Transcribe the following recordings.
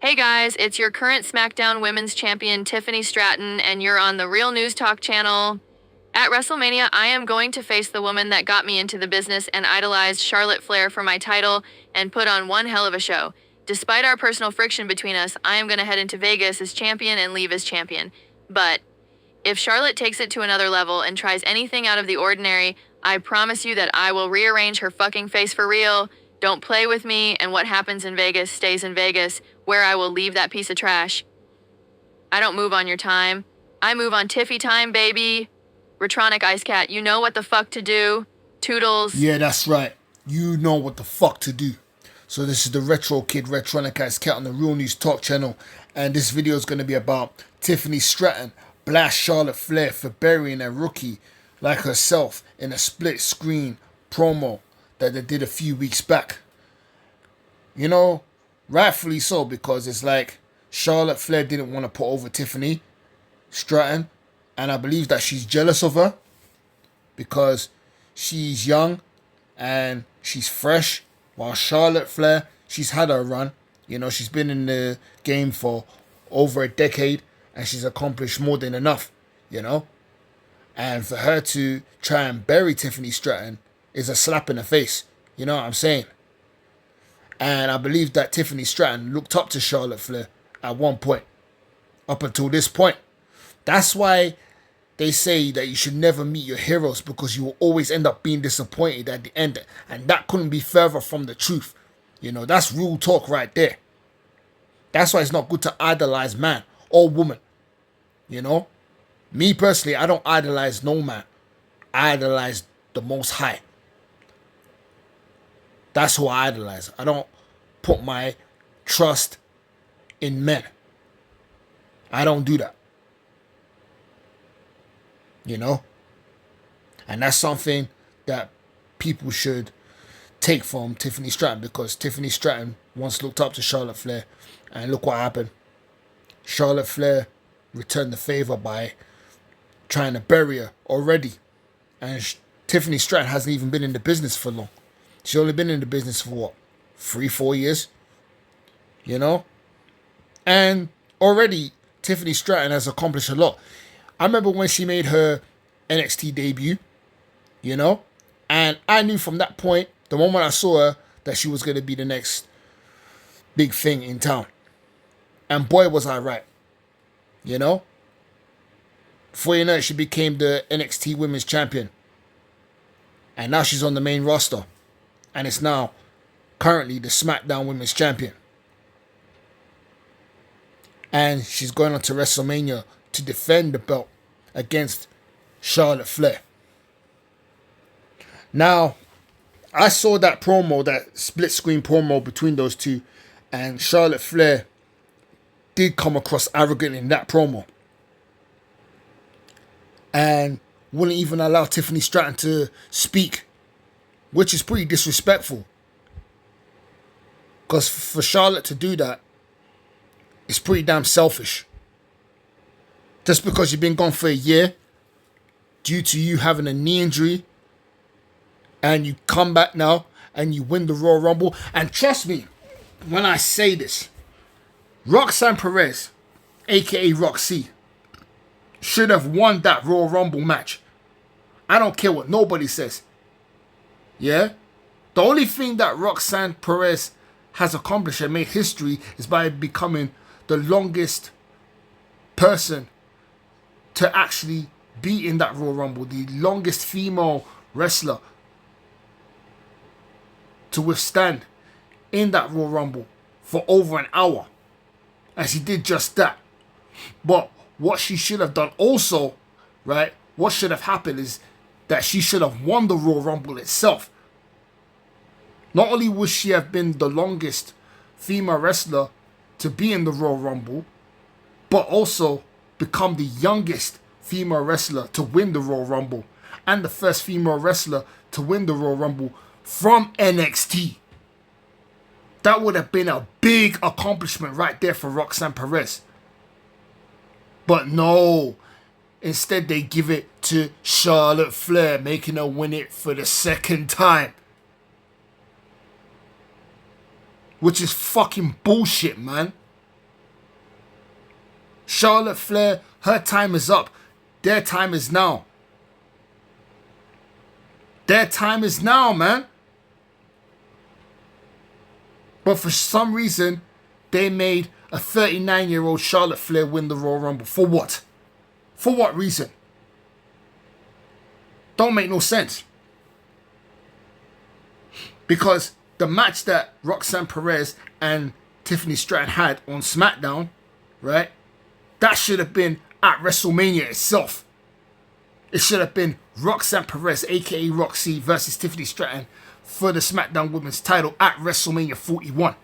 Hey guys, it's your current SmackDown Women's Champion Tiffany Stratton, and you're on the Real News Talk channel. At WrestleMania, I am going to face the woman that got me into the business and idolized Charlotte Flair for my title and put on one hell of a show. Despite our personal friction between us, I am going to head into Vegas as champion and leave as champion. But if Charlotte takes it to another level and tries anything out of the ordinary, I promise you that I will rearrange her fucking face for real. Don't play with me, and what happens in Vegas stays in Vegas, where I will leave that piece of trash. I don't move on your time. I move on Tiffy time, baby. Retronic Ice Cat, you know what the fuck to do. Toodles. Yeah, that's right. You know what the fuck to do. So this is the Retro Kid Retronic Ice Cat on the Real News Talk channel, and this video is going to be about Tiffany Stratton blast Charlotte Flair for burying a rookie like herself in a split screen promo that they did a few weeks back. You know, rightfully so, because it's like Charlotte Flair didn't want to put over Tiffany Stratton, and I believe that she's jealous of her because she's young and she's fresh, while Charlotte Flair, she's had her run. You know, she's been in the game for over a decade and she's accomplished more than enough, you know. And for her to try and bury Tiffany Stratton is a slap in the face, you know what I'm saying? And I believe that Tiffany Stratton looked up to Charlotte Flair at one point, up until this point. That's why they say that you should never meet your heroes, because you will always end up being disappointed at the end. And that couldn't be further from the truth. You know, that's real talk right there. That's why it's not good to idolize man or woman. You know? Me personally, I don't idolize no man. I idolize the Most High. That's who I idolize. I don't put my trust in men. I don't do that. You know? And that's something that people should take from Tiffany Stratton, because Tiffany Stratton once looked up to Charlotte Flair, and look what happened. Charlotte Flair returned the favor by trying to bury her already. And Tiffany Stratton hasn't even been in the business for long. She's only been in the business for what? 3-4 years? You know? And already Tiffany Stratton has accomplished a lot. I remember when she made her NXT debut, you know? And I knew from that point, the moment I saw her, that she was going to be the next big thing in town. And boy, was I right. You know? Before you know it, she became the NXT Women's Champion. And now she's on the main roster. And it's now currently the SmackDown Women's Champion. And she's going on to WrestleMania to defend the belt against Charlotte Flair. Now, I saw that promo, that split screen promo between those two, and Charlotte Flair did come across arrogant in that promo. And wouldn't even allow Tiffany Stratton to speak, which is pretty disrespectful. Because for Charlotte to do that, it's pretty damn selfish. Just because you've been gone for a year due to you having a knee injury, and you come back now and you win the Royal Rumble. And trust me when I say this, Roxanne Perez, aka Roxy, should have won that Royal Rumble match. I don't care what nobody says. Yeah? The only thing that Roxanne Perez has accomplished and made history is by becoming the longest person to actually be in that Royal Rumble. The longest female wrestler to withstand in that Royal Rumble for over an hour. And she did just that. But what she should have done also, right, what should have happened is that she should have won the Royal Rumble itself. Not only would she have been the longest female wrestler to be in the Royal Rumble, but also become the youngest female wrestler to win the Royal Rumble, and the first female wrestler to win the Royal Rumble from NXT. That would have been a big accomplishment right there for Roxanne Perez. But no, instead they give it to Charlotte Flair, making her win it for the second time. Which is fucking bullshit, man. Charlotte Flair, her time is up. Their time is now. Their time is now, man. But for some reason, they made a 39-year-old Charlotte Flair win the Royal Rumble. For what? For what reason? Don't make no sense. Because the match that Roxanne Perez and Tiffany Stratton had on SmackDown, right? That should have been at WrestleMania itself. It should have been Roxanne Perez, aka Roxy, versus Tiffany Stratton for the SmackDown Women's title at WrestleMania 41.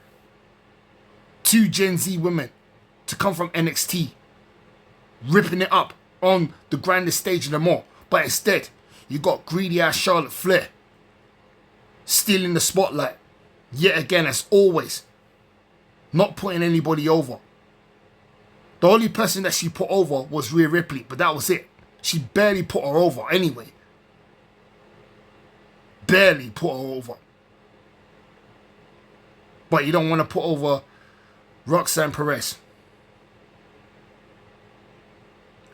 Two Gen Z women to come from NXT, ripping it up on the grandest stage of them all. But instead, you got greedy ass Charlotte Flair stealing the spotlight yet again, as always, not putting anybody over. The only person that she put over was Rhea Ripley, but that was it. She barely put her over anyway. Barely put her over. But you don't want to put over Roxanne Perez.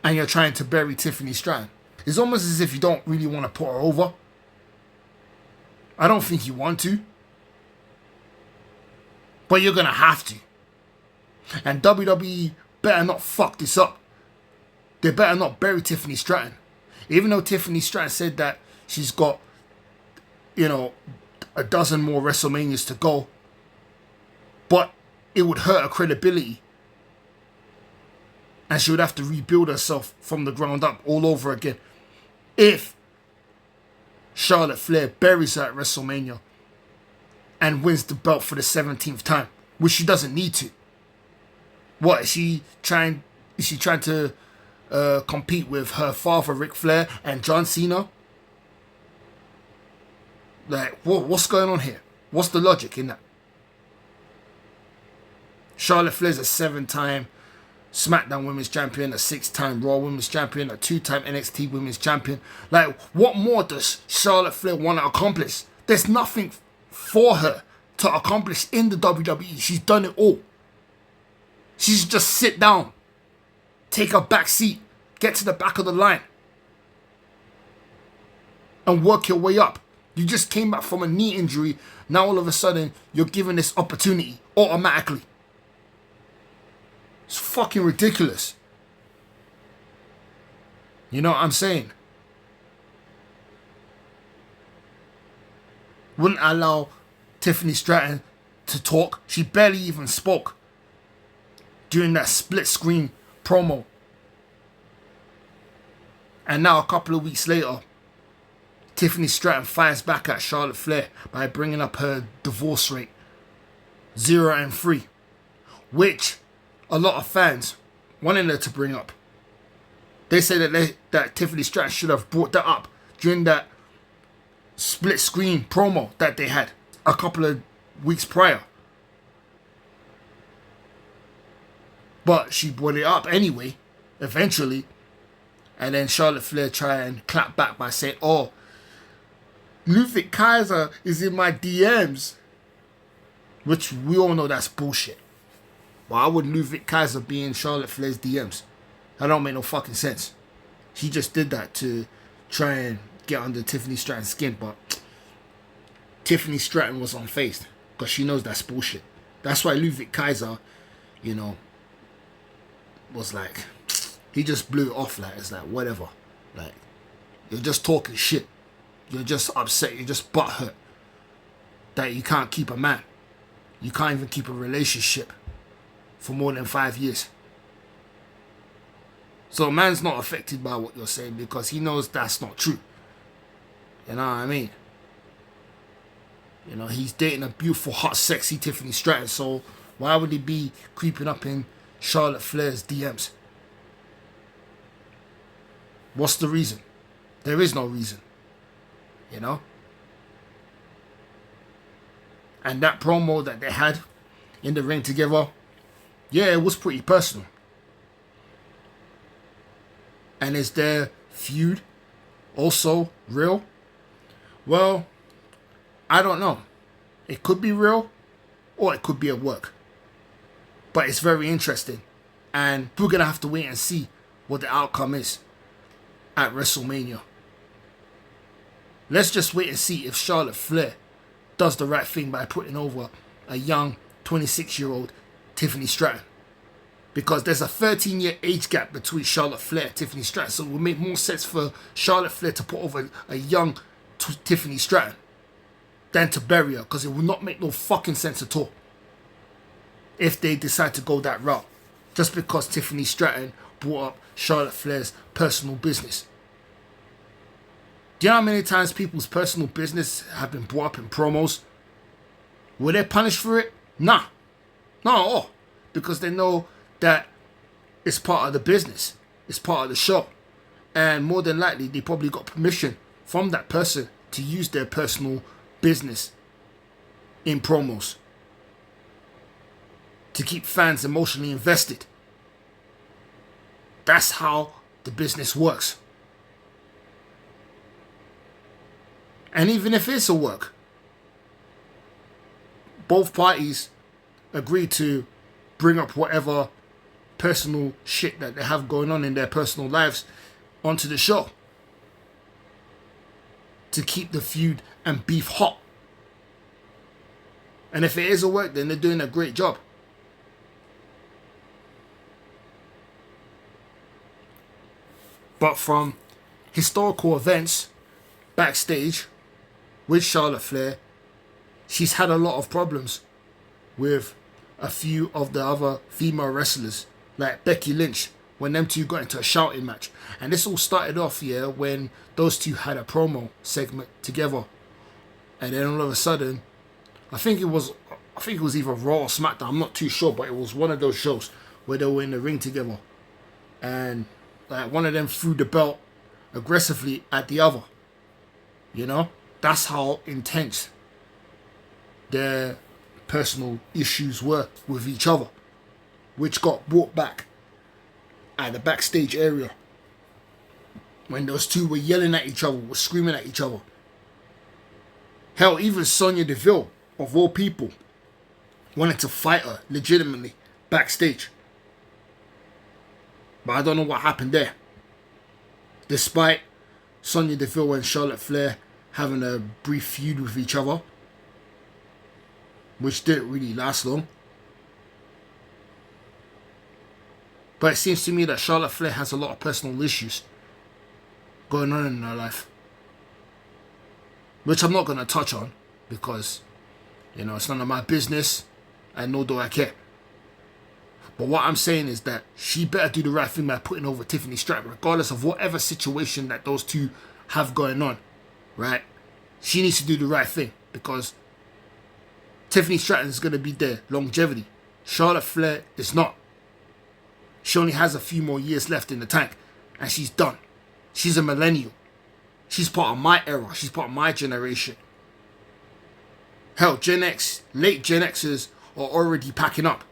And you're trying to bury Tiffany Stratton. It's almost as if you don't really want to put her over. I don't think you want to. But you're going to have to. And WWE better not fuck this up. They better not bury Tiffany Stratton. Even though Tiffany Stratton said that she's got, a dozen more WrestleManias to go. But it would hurt her credibility. And she would have to rebuild herself from the ground up all over again. If Charlotte Flair buries her at WrestleMania and wins the belt for the 17th time, which she doesn't need to. What, is she trying to compete with her father Ric Flair and John Cena? Like, what's going on here? What's the logic in that? Charlotte Flair's a 7-time SmackDown Women's Champion, a 6-time Raw Women's Champion, a 2-time NXT Women's Champion. Like, what more does Charlotte Flair want to accomplish? There's nothing for her to accomplish in the WWE. She's done it all. She should just sit down, take a back seat, get to the back of the line, and work your way up. You just came back from a knee injury. Now all of a sudden, you're given this opportunity automatically. It's fucking ridiculous. You know what I'm saying? Wouldn't allow Tiffany Stratton to talk. She barely even spoke during that split screen promo. And now a couple of weeks later, Tiffany Stratton fires back at Charlotte Flair by bringing up her divorce rate, 0-3, which a lot of fans wanted her to bring up. They say that Tiffany Stratton should have brought that up during that split screen promo that they had a couple of weeks prior. But she brought it up anyway, eventually. And then Charlotte Flair tried and clap back by saying, "Oh, Ludwig Kaiser is in my DMs." Which we all know that's bullshit. Why would Ludwig Kaiser be in Charlotte Flair's DMs? That don't make no fucking sense. He just did that to try and get under Tiffany Stratton's skin, but Tiffany Stratton was unfazed because she knows that's bullshit. That's why Ludwig Kaiser, was like, he just blew it off. Like, it's like, whatever. Like, you're just talking shit. You're just upset. You're just butthurt that you can't keep a man. You can't even keep a relationship for more than 5 years. So a man's not affected by what you're saying because he knows that's not true. You know what I mean? He's dating a beautiful, hot, sexy Tiffany Stratton. So why would he be creeping up in Charlotte Flair's DMs? What's the reason? There is no reason. And that promo that they had in the ring together, yeah, it was pretty personal. And is their feud also real? Well, I don't know. It could be real or it could be a work. But it's very interesting And we're going to have to wait and see what the outcome is at WrestleMania. Let's just wait and see if Charlotte Flair does the right thing by putting over a young 26-year-old Tiffany Stratton. Because there's a 13-year age gap between Charlotte Flair and Tiffany Stratton. So it would make more sense for Charlotte Flair to put over a young Tiffany Stratton than to bury her. Because it would not make no fucking sense at all if they decide to go that route. Just because Tiffany Stratton brought up Charlotte Flair's personal business. Do you know how many times people's personal business have been brought up in promos? Were they punished for it? Nah. Not at all. Because they know that it's part of the business. It's part of the show. And more than likely, they probably got permission from that person to use their personal business in promos. To keep fans emotionally invested. That's how the business works. And even if it's a work, both parties agree to bring up whatever personal shit that they have going on in their personal lives onto the show to keep the feud and beef hot. And if it is a work, then they're doing a great job. But from historical events backstage with Charlotte Flair, she's had a lot of problems with a few of the other female wrestlers, like Becky Lynch, when them two got into a shouting match. And this all started off, when those two had a promo segment together. And then all of a sudden, I think it was either Raw or SmackDown, I'm not too sure, but it was one of those shows where they were in the ring together. And like one of them threw the belt aggressively at the other. You know? That's how intense their personal issues were with each other, which got brought back at the backstage area when those two were yelling at each other, were screaming at each other. Hell, even Sonya Deville, of all people, wanted to fight her legitimately backstage. But I don't know what happened there. Despite Sonya Deville and Charlotte Flair having a brief feud with each other, which didn't really last long. But it seems to me that Charlotte Flair has a lot of personal issues going on in her life, which I'm not going to touch on because, it's none of my business and nor do I care. But what I'm saying is that she better do the right thing by putting over Tiffany Stratton, regardless of whatever situation that those two have going on, right? She needs to do the right thing because Tiffany Stratton is going to be there, longevity. Charlotte Flair is not. She only has a few more years left in the tank and she's done. She's a millennial. She's part of my era. She's part of my generation. Hell, Gen X, late Gen Xers are already packing up.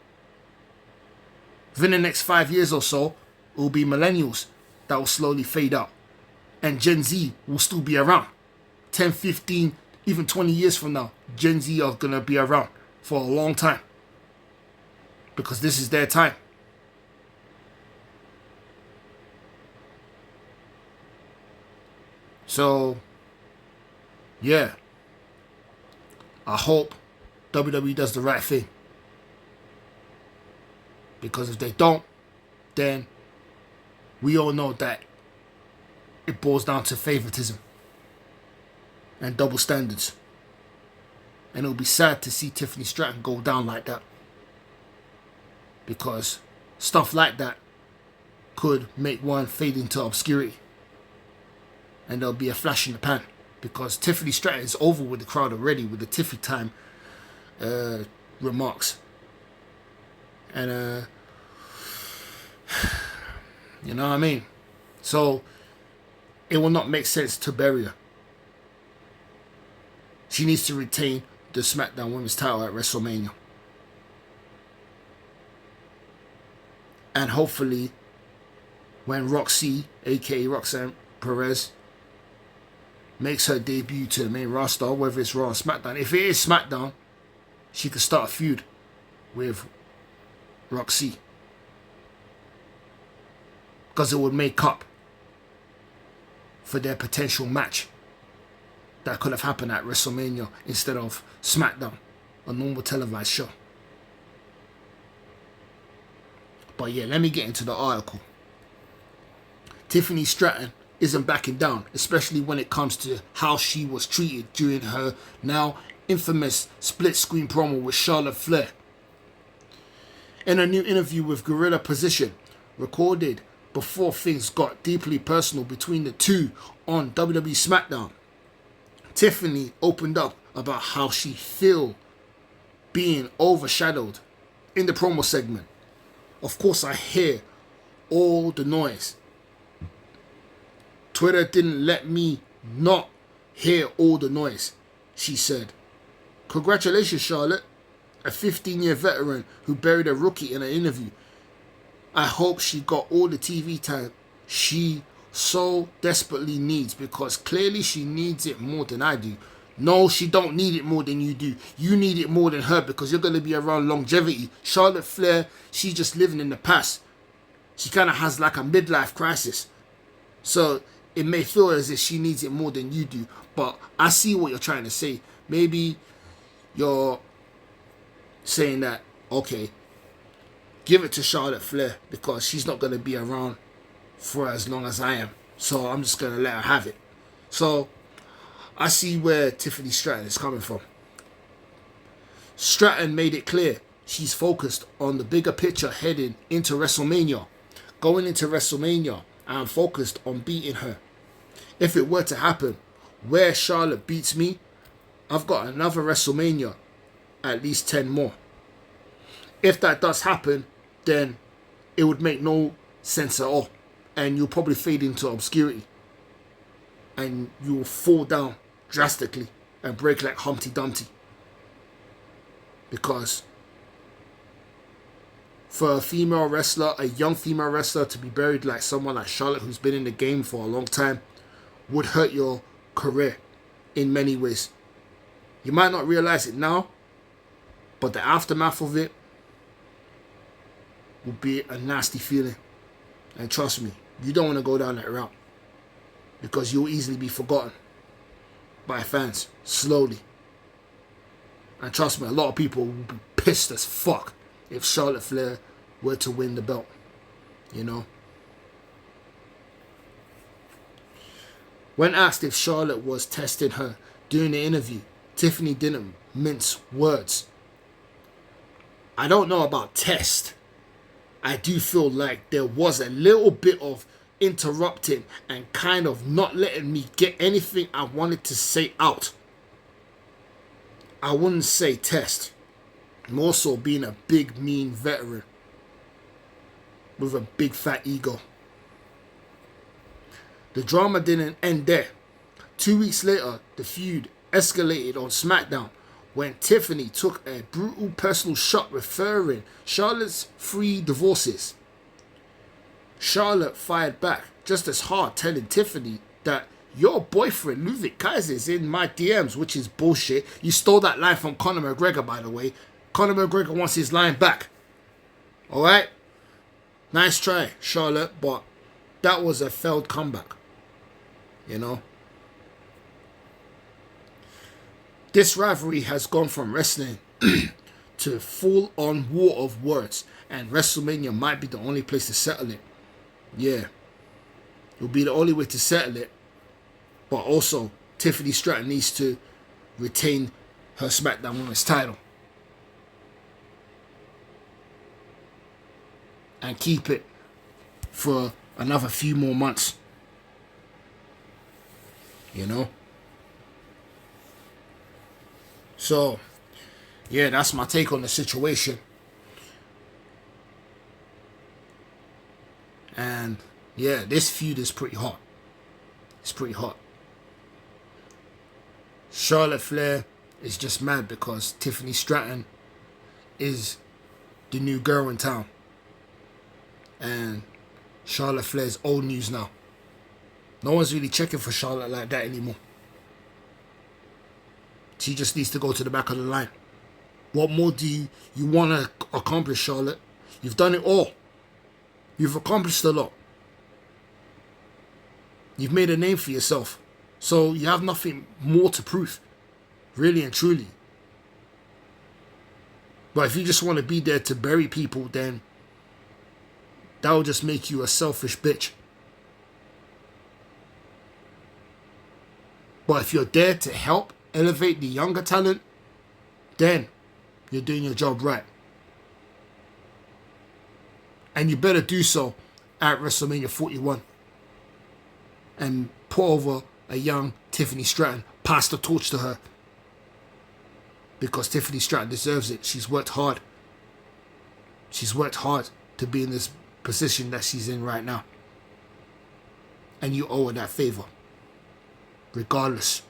Within the next 5 years or so, it will be millennials that will slowly fade out. And Gen Z will still be around. 10, 15, even 20 years from now, Gen Z are going to be around for a long time. Because this is their time. So, yeah. I hope WWE does the right thing. Because if they don't, then we all know that it boils down to favoritism and double standards. And it'll be sad to see Tiffany Stratton go down like that. Because stuff like that could make one fade into obscurity. And there'll be a flash in the pan. Because Tiffany Stratton is over with the crowd already with the Tiffy time remarks. And, you know what I mean? So, it will not make sense to bury her. She needs to retain the SmackDown Women's title at WrestleMania. And hopefully, when Roxy, aka Roxanne Perez, makes her debut to the main roster, whether it's Raw or SmackDown, if it is SmackDown, she could start a feud with Roxy. because it would make up for their potential match that could have happened at WrestleMania instead of SmackDown, a normal televised show. But yeah, let me get into the article. Tiffany Stratton isn't backing down, especially when it comes to how she was treated during her now infamous split screen promo with Charlotte Flair. In a new interview with Gorilla Position, recorded before things got deeply personal between the two on WWE SmackDown, Tiffany opened up about how she feel being overshadowed in the promo segment. Of course, I hear all the noise. Twitter didn't let me not hear all the noise, she said. Congratulations, Charlotte, a 15-year veteran who buried a rookie in an interview. I hope she got all the TV time she so desperately needs, because clearly she needs it more than I do. No, she don't need it more than you do. You need it more than her because you're going to be around longevity. Charlotte Flair, she's just living in the past. She kind of has like a midlife crisis. So it may feel as if she needs it more than you do. But I see what you're trying to say. Maybe you're saying that, okay, give it to Charlotte Flair because she's not going to be around for as long as I am. So I'm just going to let her have it. So I see where Tiffany Stratton is coming from. Stratton made it clear she's focused on the bigger picture heading into WrestleMania. Going into WrestleMania, I'm focused on beating her. If it were to happen where Charlotte beats me, I've got another WrestleMania, at least 10 more. If that does happen, then it would make no sense at all. And you'll probably fade into obscurity. And you will fall down drastically and break like Humpty Dumpty. Because for a female wrestler, a young female wrestler, to be buried like someone like Charlotte who's been in the game for a long time would hurt your career in many ways. You might not realize it now, but the aftermath of it will be a nasty feeling. And trust me, you don't want to go down that route because you'll easily be forgotten by fans slowly. And trust me, a lot of people will be pissed as fuck if Charlotte Flair were to win the belt, you know. When asked if Charlotte was testing her during the interview, Tiffany didn't mince words. I don't know about test. I do feel like there was a little bit of interrupting and kind of not letting me get anything I wanted to say out. I wouldn't say test. More so being a big, mean veteran with a big, fat ego. The drama didn't end there. 2 weeks later, the feud escalated on SmackDown when Tiffany took a brutal personal shot referring Charlotte's 3 divorces. Charlotte fired back just as hard, telling Tiffany that your boyfriend Ludwig Kaiser is in my DMs, which is bullshit. You stole that line from Conor McGregor, by the way. Conor McGregor wants his line back. Alright? Nice try, Charlotte, but that was a failed comeback. You know? This rivalry has gone from wrestling to full-on war of words, and WrestleMania might be the only place to settle it. Yeah. It will be the only way to settle it. But also, Tiffany Stratton needs to retain her SmackDown Women's title. And keep it for another few more months. You know? So, yeah, that's my take on the situation. And, yeah, this feud is pretty hot. It's pretty hot. Charlotte Flair is just mad because Tiffany Stratton is the new girl in town. And Charlotte Flair's old news now. No one's really checking for Charlotte like that anymore. She just needs to go to the back of the line. What more do you want to accomplish, Charlotte? You've done it all. You've accomplished a lot. You've made a name for yourself. So you have nothing more to prove. Really and truly. But if you just want to be there to bury people, then that will just make you a selfish bitch. But if you're there to help elevate the younger talent, then you're doing your job right. And you better do so at WrestleMania 41. And put over a young Tiffany Stratton. Pass the torch to her. Because Tiffany Stratton deserves it. She's worked hard. She's worked hard to be in this position that she's in right now. And you owe her that favor. Regardless.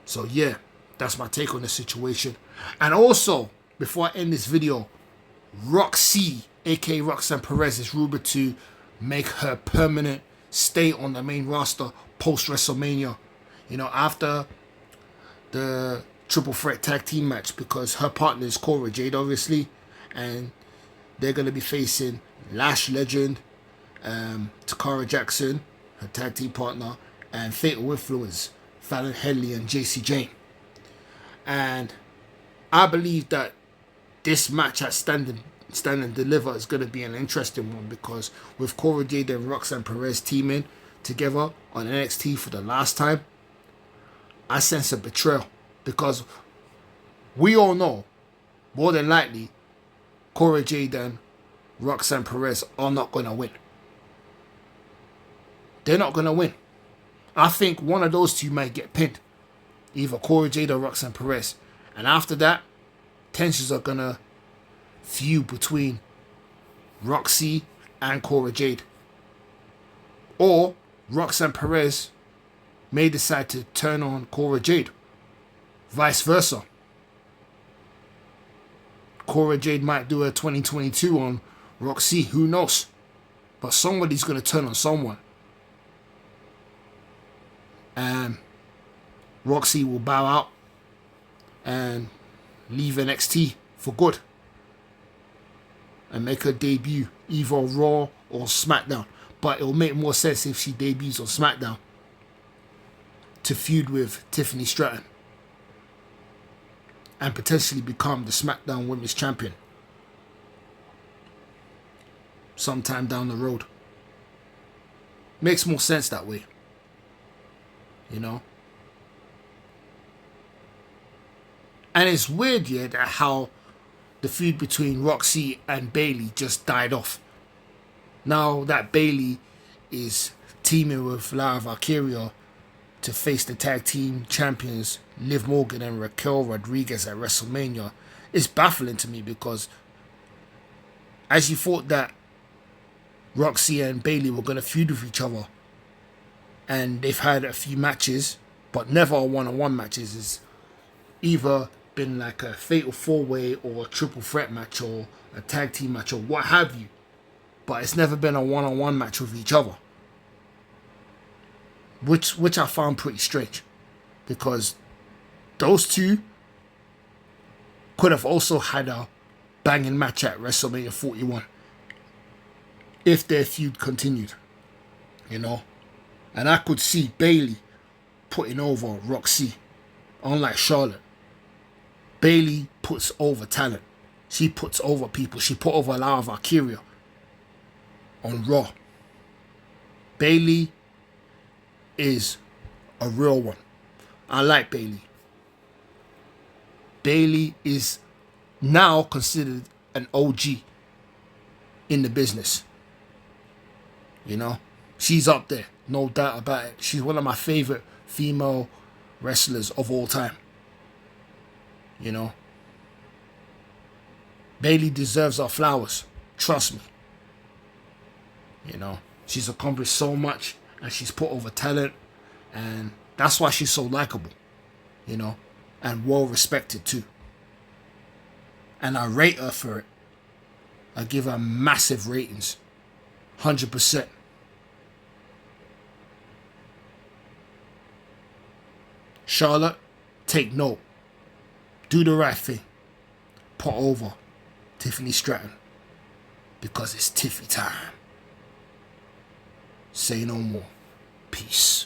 So yeah, that's my take on the situation. And also, before I end this video, Roxy, aka Roxanne Perez, is rumored to make her permanent stay on the main roster post WrestleMania. You know, after the triple threat tag team match, because her partner is Cora Jade, obviously, and they're going to be facing Lash Legend, Takara Jackson, her tag team partner, and Fatal Influence, Fallon Henley and JC Jane. And I believe that this match at Stand and Deliver is going to be an interesting one, because with Cora Jade and Roxanne Perez teaming together on NXT for the last time, I sense a betrayal, because we all know, more than likely, Cora Jade and Roxanne Perez are not going to win. They're not going to win. I think one of those two might get pinned. Either Cora Jade or Roxanne Perez. And after that, tensions are going to feud between Roxy and Cora Jade. Or Roxanne Perez may decide to turn on Cora Jade. Vice versa. Cora Jade might do a 2022 on Roxy. Who knows? But somebody's going to turn on someone. And Roxy will bow out and leave NXT for good. And make her debut either on Raw or SmackDown. But it'll make more sense if she debuts on SmackDown to feud with Tiffany Stratton and potentially become the SmackDown Women's Champion sometime down the road. Makes more sense that way. You know? And it's weird, yeah, that how the feud between Roxy and Bayley just died off. Now that Bayley is teaming with Lara Valkyria to face the tag team champions Liv Morgan and Raquel Rodriguez at WrestleMania, it's baffling to me, because as you thought that Roxy and Bayley were going to feud with each other, and they've had a few matches, but never one-on-one matches. It's either been like a fatal four-way or a triple threat match or a tag team match or what have you, but it's never been a one-on-one match with each other, which I found pretty strange, because those two could have also had a banging match at WrestleMania 41 if their feud continued, you know. And I could see Bayley putting over Roxy, unlike Charlotte. Bayley puts over talent. She puts over people. She put over Lara Valkyria on Raw. Bayley is a real one. I like Bayley. Bayley is now considered an OG in the business. You know, she's up there, no doubt about it. She's one of my favorite female wrestlers of all time. You know, Bayley deserves her flowers. Trust me. You know, she's accomplished so much and she's put over talent, and that's why she's so likable, you know, and well respected too. And I rate her for it. I give her massive ratings. 100%. Charlotte, take note. Do the right thing. Put over Tiffany Stratton, because it's Tiffy time. Say no more. Peace.